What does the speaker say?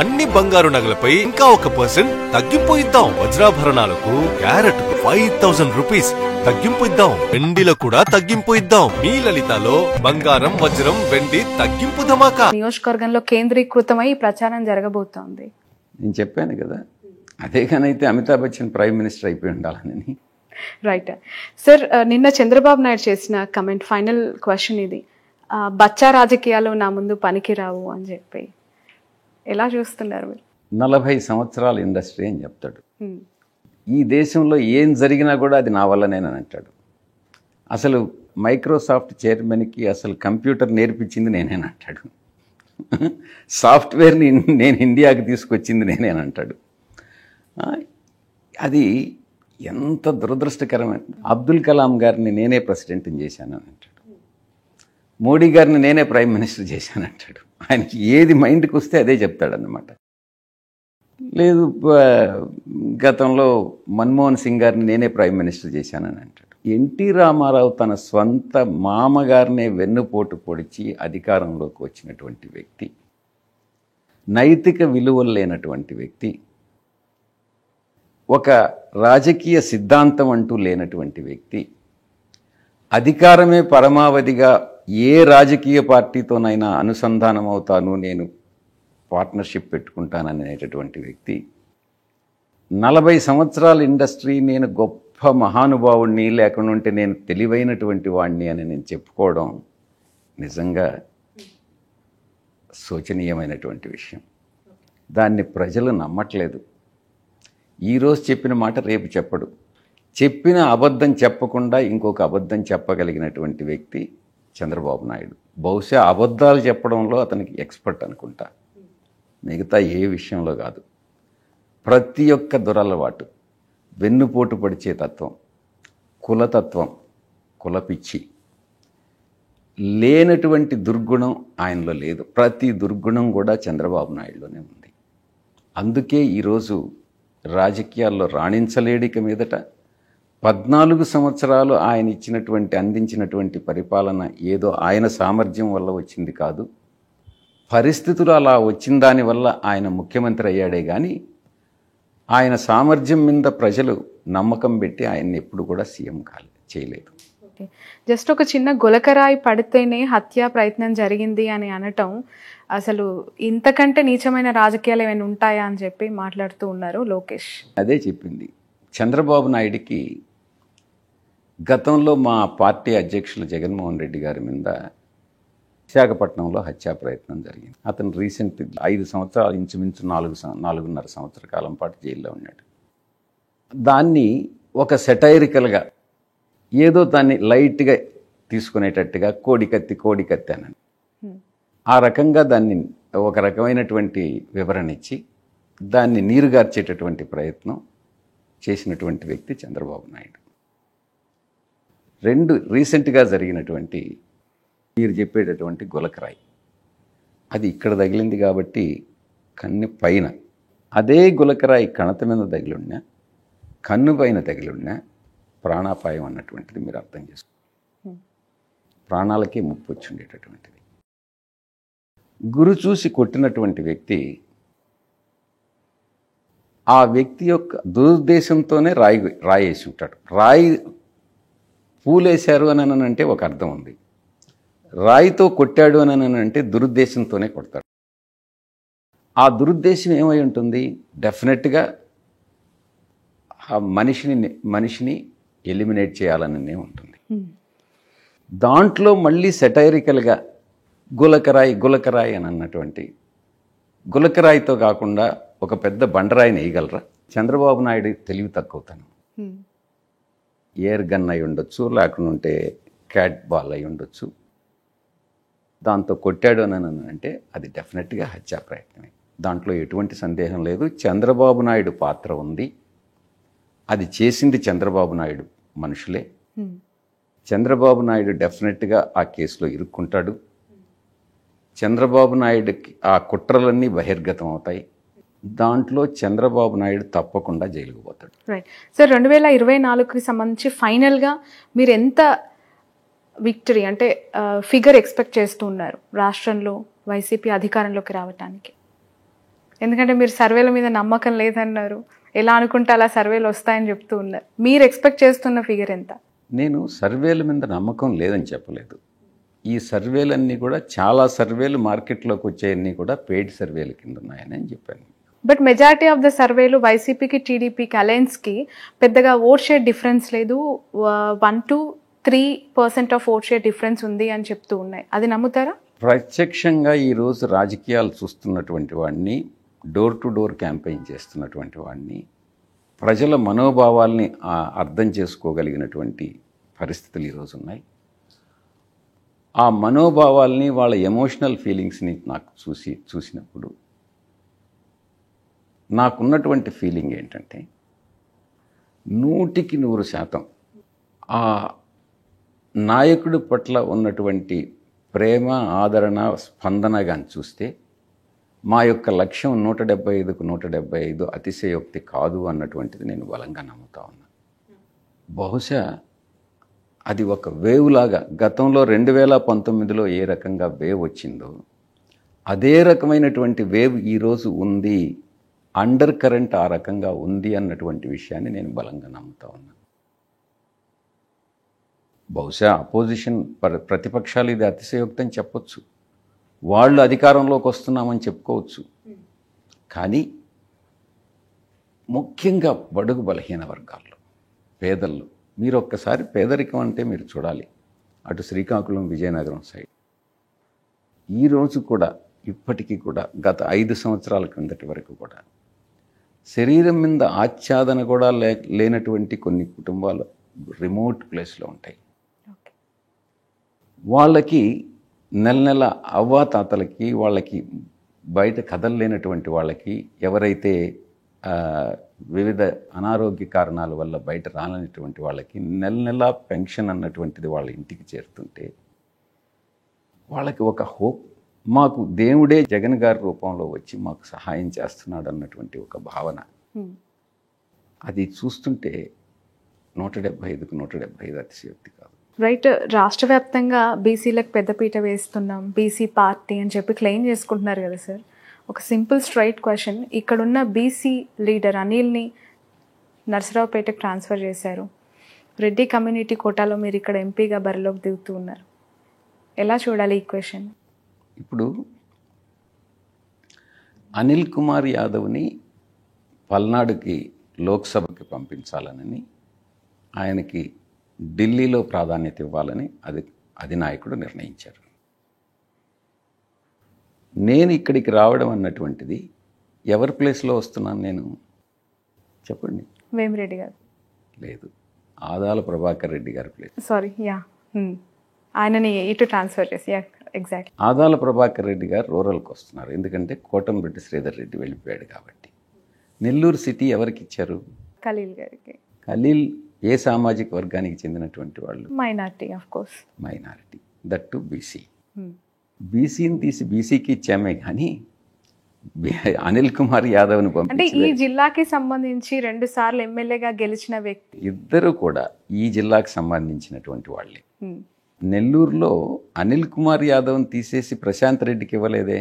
అన్ని బంగారు నగలపై ఇంకా 1% తగ్గింపు ఇద్దాం. వజ్రాభరణాలకు క్యారెట్ 5000 రూపీస్ తగ్గింపు ఇద్దాం. వెండిలో కూడా తగ్గింపు ఇద్దాం. మీ లలితలో బంగారం, వజ్రం, వెండి తగ్గింపు ధమాకా. నియోజకవర్గంలో కేంద్రీకృతమై ప్రచారం జరగబోతోంది. నేను చెప్పాను కదా, అదే కానైతే అమితాబ్ బచ్చన్ ప్రైమ్ మినిస్టర్ అయిపోయి ఉండాలని. రైట్ సార్, నిన్న చంద్రబాబు నాయుడు చేసిన కమెంట్, ఫైనల్ క్వశ్చన్ ఇది, బచ్చా రాజకీయాలు నా ముందు పనికిరావు అని చెప్పి ఎలా చూస్తున్నారు మీరు? 40 సంవత్సరాల ఇండస్ట్రీ అని చెప్తాడు. ఈ దేశంలో ఏం జరిగినా కూడా అది నా వల్లనేనని అంటాడు. అసలు మైక్రోసాఫ్ట్ చైర్మన్కి అసలు కంప్యూటర్ నేర్పించింది నేనేనంటాడు. సాఫ్ట్వేర్ని నేను ఇండియాకి తీసుకొచ్చింది నేనేనంటాడు. అది ఎంత దురదృష్టకరమైన. అబ్దుల్ కలాం గారిని నేనే ప్రెసిడెంట్ని చేశానని అంటాడు. మోడీ గారిని నేనే ప్రైమ్ మినిస్టర్ చేశానంటాడు. ఆయనకి ఏది మైండ్కి వస్తే అదే చెప్తాడన్నమాట. లేదు, గతంలో మన్మోహన్ సింగ్ గారిని నేనే ప్రైమ్ మినిస్టర్ చేశానని అంటాడు. ఎన్టీ రామారావు తన స్వంత మామగారినే వెన్నుపోటు పొడిచి అధికారంలోకి వచ్చినటువంటి వ్యక్తి, నైతిక విలువలు లేనటువంటి వ్యక్తి, ఒక రాజకీయ సిద్ధాంతం అంటూ లేనటువంటి వ్యక్తి, అధికారమే పరమావధిగా ఏ రాజకీయ పార్టీతోనైనా అనుసంధానం అవుతాను, నేను పార్ట్నర్షిప్ పెట్టుకుంటాననేటటువంటి వ్యక్తి, 40 సంవత్సరాల ఇండస్ట్రీ, నేను గొప్ప మహానుభావుడిని, లేకుంటే నేను తెలివైనటువంటి వాడిని అని నేను చెప్పుకోవడం నిజంగా శోచనీయమైనటువంటి విషయం. దాన్ని ప్రజలు నమ్మట్లేదు. ఈరోజు చెప్పిన మాట రేపు చెప్పడు. చెప్పిన అబద్ధం చెప్పకుండా ఇంకొక అబద్ధం చెప్పగలిగినటువంటి వ్యక్తి చంద్రబాబు నాయుడు. బహుశా అబద్ధాలు చెప్పడంలో అతనికి ఎక్స్పర్ట్ అనుకుంటా, మిగతా ఏ విషయంలో కాదు. ప్రతి ఒక్క దురలవాటు, వెన్నుపోటు పడిచే తత్వం, కులతత్వం, కులపిచ్చి, లేనటువంటి దుర్గుణం ఆయనలో లేదు. ప్రతి దుర్గుణం కూడా చంద్రబాబు నాయుడులోనే ఉంది. అందుకే ఈరోజు రాజకీయాల్లో రాణించలేడిక మీదట 14 సంవత్సరాలు ఆయన అందించినటువంటి పరిపాలన ఏదో ఆయన సామర్థ్యం వల్ల వచ్చింది కాదు, పరిస్థితులు అలా వచ్చిన దానివల్ల ఆయన ముఖ్యమంత్రి అయ్యాడే కానీ ఆయన సామర్థ్యం మీద ప్రజలు నమ్మకం పెట్టి ఆయన్ని ఎప్పుడు కూడా సీఎం చేయలేదు. జస్ట్ ఒక చిన్న గులకరాయి పడితేనే హత్యా ప్రయత్నం జరిగింది అని అనటం, అసలు ఇంతకంటే నీచమైన రాజకీయాలు ఏమైనా ఉంటాయా అని చెప్పి మాట్లాడుతూ ఉన్నారు లోకేష్. అదే చెప్పింది. చంద్రబాబు నాయుడికి గతంలో మా పార్టీ అధ్యక్షులు జగన్మోహన్ రెడ్డి గారి మీద విశాఖపట్నంలో హత్యా ప్రయత్నం జరిగింది. అతను రీసెంట్ 5 సంవత్సరాలు, ఇంచుమించు 4.5 సంవత్సర కాలం పాటు జైల్లో ఉన్నాడు. దాన్ని ఒక సెటైరికల్గా, ఏదో దాన్ని లైట్గా తీసుకునేటట్టుగా కోడికత్తి అని ఆ రకంగా దాన్ని ఒక రకమైనటువంటి వివరణ ఇచ్చి దాన్ని నీరుగార్చేటటువంటి ప్రయత్నం చేసినటువంటి వ్యక్తి చంద్రబాబు నాయుడు. 2 రీసెంట్గా జరిగినటువంటి మీరు చెప్పేటటువంటి గులకరాయి, అది ఇక్కడ తగిలింది కాబట్టి కన్ను పైన, అదే గులకరాయి కణత మీద తగిలిన్నా, కన్ను పైన తగిలిన్నా ప్రాణాపాయం అన్నటువంటిది మీరు అర్థం చేసుకోండి. ప్రాణాలకే ముప్పు వచ్చి ఉండేటటువంటిది. గురు చూసి కొట్టినటువంటి వ్యక్తి, ఆ వ్యక్తి యొక్క దురుద్దేశంతోనే రాయేసి ఉంటాడు. రాయి పూలేశారు అని అంటే ఒక అర్థం ఉంది, రాయితో కొట్టాడు అని అంటే దురుద్దేశంతోనే కొడతాడు. ఆ దురుద్దేశం ఏమై ఉంటుంది? డెఫినెట్గా ఆ మనిషిని ఎలిమినేట్ చేయాలనే ఉంటుంది. దాంట్లో మళ్ళీ సెటైరికల్గా గులకరాయి అని అన్నటువంటి, గులకరాయితో కాకుండా ఒక పెద్ద బండరాయిని వేయగలరా? చంద్రబాబు నాయుడు తెలివి తక్కువతనం. ఎయిర్ గన్ అయి ఉండొచ్చు, లేకుంటే క్యాట్ బాల్ అయి ఉండొచ్చు. దాంతో కొట్టాడు అని అంటే అది డెఫినెట్గా హత్యా ప్రయత్నమే, దాంట్లో ఎటువంటి సందేహం లేదు. చంద్రబాబు నాయుడు పాత్ర ఉంది. అది చేసింది చంద్రబాబు నాయుడు మనుషులే. చంద్రబాబు నాయుడు డెఫినెట్గా ఆ కేసులో ఇరుక్కుంటాడు. చంద్రబాబు నాయుడుకి ఆ కుట్రలన్నీ బహిర్గతం అవుతాయి. దాంట్లో చంద్రబాబు నాయుడు తప్పకుండా జైలుకు పోతాడు. రైట్ సార్, 2024కి సంబంధించి ఫైనల్గా మీరు ఎంత విక్టరీ అంటే ఫిగర్ ఎక్స్పెక్ట్ చేస్తూ ఉన్నారు రాష్ట్రంలో వైసీపీ అధికారంలోకి రావడానికి? ఎందుకంటే మీరు సర్వేల మీద నమ్మకం లేదన్నారు, ఎలా అనుకుంటే అలా సర్వేలు వస్తాయని చెప్తూ ఉన్నారు. మీరు ఎక్స్పెక్ట్ చేస్తున్న ఫిగర్ ఎంత? నేను సర్వేల మీద నమ్మకం లేదని చెప్పలేదు. ఈ సర్వేలన్నీ కూడా చాలా సర్వేలు మార్కెట్లోకి వచ్చేవన్నీ కూడా పెయిడ్ సర్వేల కింద ఉన్నాయని నేను చెప్పాను. బట్ మెజారిటీ ఆఫ్ ద సర్వేలు వైసీపీకి టీడీపీకి అలయన్స్కి పెద్దగా ఓట్ షేర్ డిఫరెన్స్ లేదు, 1 to 3% of vote share difference ఉంది అని చెప్తూ ఉన్నాయి. అది నమ్ముతారా? ప్రత్యక్షంగా ఈరోజు రాజకీయాలు చూస్తున్నటువంటి వాడిని, డోర్ టు డోర్ క్యాంపెయిన్ చేస్తున్నటువంటి వాడిని, ప్రజల మనోభావాల్ని అర్థం చేసుకోగలిగినటువంటి పరిస్థితులు ఈరోజు ఉన్నాయి. ఆ మనోభావాల్ని, వాళ్ళ ఎమోషనల్ ఫీలింగ్స్ని నాకు చూసినప్పుడు నాకున్నటువంటి ఫీలింగ్ ఏంటంటే 100% ఆ నాయకుడి పట్ల ఉన్నటువంటి ప్రేమ, ఆదరణ, స్పందన కానీ చూస్తే మా యొక్క లక్ష్యం 175కు 175 అతిశయోక్తి కాదు అన్నటువంటిది నేను బలంగా నమ్ముతా ఉన్నా. బహుశా అది ఒక వేవ్ లాగా గతంలో 2019లో ఏ రకంగా వేవ్ వచ్చిందో అదే రకమైనటువంటి వేవ్ ఈరోజు ఉంది, అండర్ కరెంట్ ఆ రకంగా ఉంది అన్నటువంటి విషయాన్ని నేను బలంగా నమ్ముతా ఉన్నా. బహుశా అపోజిషన్ ప్రతిపక్షాలు ఇది అతిశయోక్తి అని చెప్పొచ్చు, వాళ్ళు అధికారంలోకి వస్తున్నామని చెప్పుకోవచ్చు. కానీ ముఖ్యంగా బడుగు బలహీన వర్గాల్లో, పేదల్లో, మీరు ఒక్కసారి పేదరికం అంటే మీరు చూడాలి. అటు శ్రీకాకుళం, విజయనగరం సైడ్ ఈరోజు కూడా, ఇప్పటికీ కూడా, గత 5 సంవత్సరాల క్రిందటి వరకు కూడా శరీరం మీద ఆచ్ఛాదన కూడా లేనటువంటి కొన్ని కుటుంబాలు రిమోట్ ప్లేస్లో ఉంటాయి. వాళ్ళకి నెల అవ్వాతాతలకి, వాళ్ళకి బయట కదలలేనటువంటి వాళ్ళకి, ఎవరైతే వివిధ అనారోగ్య కారణాల వల్ల బయట రాలేనటువంటి వాళ్ళకి నెల పెన్షన్ అన్నటువంటిది వాళ్ళ ఇంటికి చేరుతుంటే వాళ్ళకి ఒక హోప్, మాకు దేవుడే జగన్ గారి రూపంలో వచ్చి మాకు సహాయం చేస్తున్నాడు అన్నటువంటి ఒక భావన. అది చూస్తుంటే 175కు 175 అతిశయోక్తి కాదు. రైట్. రాష్ట్ర వ్యాప్తంగా బీసీలకు పెద్దపీట వేస్తున్నాం, బీసీ పార్టీ అని చెప్పి క్లెయిమ్ చేసుకుంటున్నారు కదా సార్. ఒక సింపుల్ స్ట్రైట్ క్వశ్చన్, ఇక్కడున్న బీసీ లీడర్ అనిల్ని నర్సరావుపేటకు ట్రాన్స్ఫర్ చేశారు, రెడ్డి కమ్యూనిటీ కోటాలో మీరు ఇక్కడ ఎంపీగా బరిలోకి దిగుతూ ఉన్నారు. ఎలా చూడాలి ఈ క్వశ్చన్? ఇప్పుడు అనిల్ కుమార్ యాదవ్ని పల్నాడుకి లోక్సభకి పంపించాలని, ఆయనకి ఢిల్లీలో ప్రాధాన్యత ఇవ్వాలని అధినాయకుడు నిర్ణయించారు. నేను ఇక్కడికి రావడం అన్నటువంటిది ఎవరి ప్లేస్లో వస్తున్నాను నేను చెప్పండి? వేమిరెడ్డి గారు లేదు, ఆదాల ప్రభాకర్ రెడ్డి గారి ప్లేస్. సారీ, యా, ఆయనని ఇటు ట్రాన్స్ఫర్ చేసి, యా ఎగ్జాక్ట్లీ. ఆదాల ప్రభాకర్ రెడ్డి గారు రూరల్కి వస్తున్నారు, ఎందుకంటే కోటంరెడ్డి శ్రీధర్ రెడ్డి వెళ్ళిపోయాడు కాబట్టి. నెల్లూరు సిటీ ఎవరికి ఇచ్చారు? ఖలీల్ గారికి. ఖలీల్ ఏ సామాజిక వర్గానికి చెందినటువంటి వాళ్ళు? Minority, of course. Minority, that to BC. బీసీని తీసి బీసీకి ఇచ్చామే కానీ అనిల్ కుమార్ యాదవ్ని అంటే పంపించి, ఈ జిల్లాకి సంబంధించి 2 సార్లు ఎమ్మెల్యేగా గెలిచిన వ్యక్తి, ఇద్దరు కూడా ఈ జిల్లాకు సంబంధించినటువంటి వాళ్ళే. నెల్లూరులో అనిల్ కుమార్ యాదవ్ని తీసేసి ప్రశాంత్ రెడ్డికి ఇవ్వలేదే.